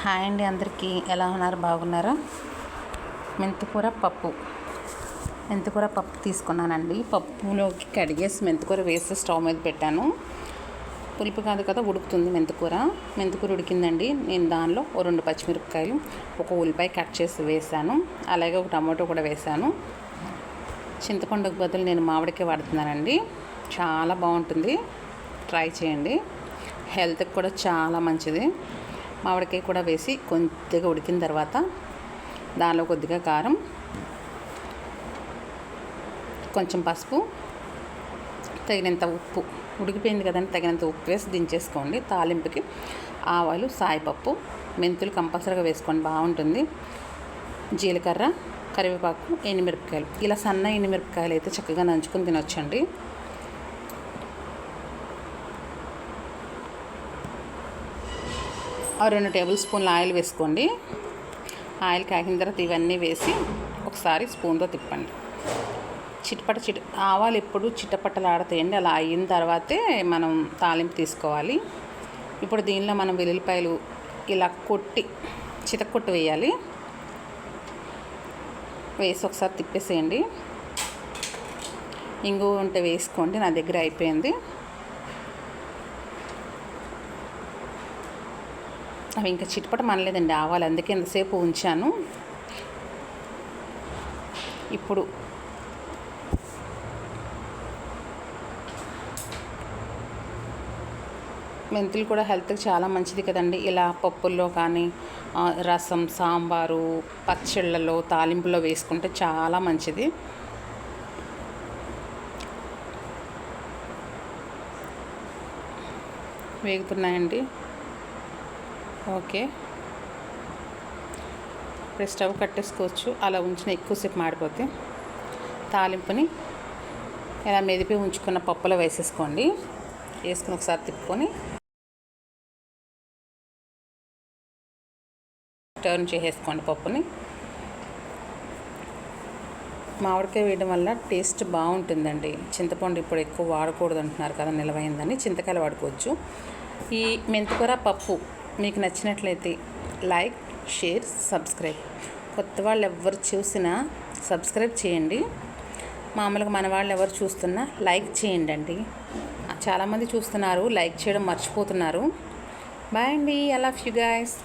Hi అండి, అందరికీ ఎలా ఉన్నారు? బాగున్నారా? మెంతికూర పప్పు తీసుకున్నానండి. పప్పులోకి కడిగేసి మెంతికూర వేసి స్టవ్ మీద పెట్టాను. పులుపు కాదు కదా, ఉడుకుతుంది మెంతికూర ఉడికిందండి. నేను దానిలో 2 పచ్చిమిరపకాయలు, 1 ఉల్లిపాయ కట్ చేసి వేసాను. అలాగే 1 టమాటో కూడా వేసాను. చింతపండుకు బదులు నేను మామిడికాయ వాడుతున్నానండి. చాలా బాగుంటుంది, ట్రై చేయండి. హెల్త్కి కూడా చాలా మంచిది. మామిడికాయ కూడా వేసి కొద్దిగా ఉడికిన తర్వాత దానిలో కొద్దిగా కారం, కొంచెం పసుపు, తగినంత ఉప్పు, ఉడికిపోయింది కదండి, తగినంత ఉప్పు వేసి దించేసుకోండి. తాలింపుకి ఆవాలు, సాయిపప్పు, మెంతులు కంపల్సరీగా వేసుకోండి, బాగుంటుంది. జీలకర్ర, కరివేపాకు, ఎండుమిరపకాయలు. ఇలా సన్న ఎండుమిరపకాయలు అయితే చక్కగా నంచుకొని తినొచ్చండి. ఆ 2 టేబుల్ స్పూన్ల ఆయిల్ వేసుకోండి. ఆయిల్ కాగిన తర్వాత ఇవన్నీ వేసి ఒకసారి స్పూన్తో తిప్పండి. ఆవాలు ఎప్పుడు చిట్టపట్టలాడతాయండి. అలా అయిన తర్వాతే మనం తాలింపు తీసుకోవాలి. ఇప్పుడు దీనిలో మనం వెల్లుల్లిపాయలు ఇలా చితక్కొట్టి వేయాలి. వేసి ఒకసారి తిప్పేసేయండి. ఇంగువ ఉంటే వేసుకోండి, నా దగ్గర అయిపోయింది. అవి ఇంకా చిటపట మనలేదండి ఆవాలు, అందుకే ఎంతసేపు ఉంచాను. ఇప్పుడు మెంతులు కూడా హెల్త్కి చాలా మంచిది కదండి. ఇలా పప్పుల్లో కానీ, రసం, సాంబారు, పచ్చళ్ళలో, తాలింపులో వేసుకుంటే చాలా మంచిది. వేగుతున్నాయండి. ఓకే, ఇప్పుడు స్టవ్ కట్టేసుకోవచ్చు. అలా ఉంచిన ఎక్కువసేపు మాడిపోతే తాలింపుని ఇలా మెదిపి ఉంచుకున్న పప్పులో వేసేసుకోండి. వేసుకుని ఒకసారి తిప్పుకొని టర్న్ చేసేసుకోండి పప్పుని. మామిడికాయ వేయడం వల్ల టేస్ట్ బాగుంటుందండి. చింతపండు ఇప్పుడు ఎక్కువ వాడకూడదు అంటున్నారు కదా, నిలవైందని చింతకాయలు వాడుకోవచ్చు. ఈ మెంతికూర పప్పు మీకు నచ్చినట్లయితే లైక్, షేర్, సబ్స్క్రైబ్. కొత్త వాళ్ళు ఎవరు చూసినా సబ్స్క్రైబ్ చేయండి. మామూలుగా మన వాళ్ళు ఎవరు చూస్తున్నా లైక్ చేయండి అండి. చాలామంది చూస్తున్నారు, లైక్ చేయడం మర్చిపోతున్నారు. బాయ్ అండి, ఐ లవ్ యూ గైస్.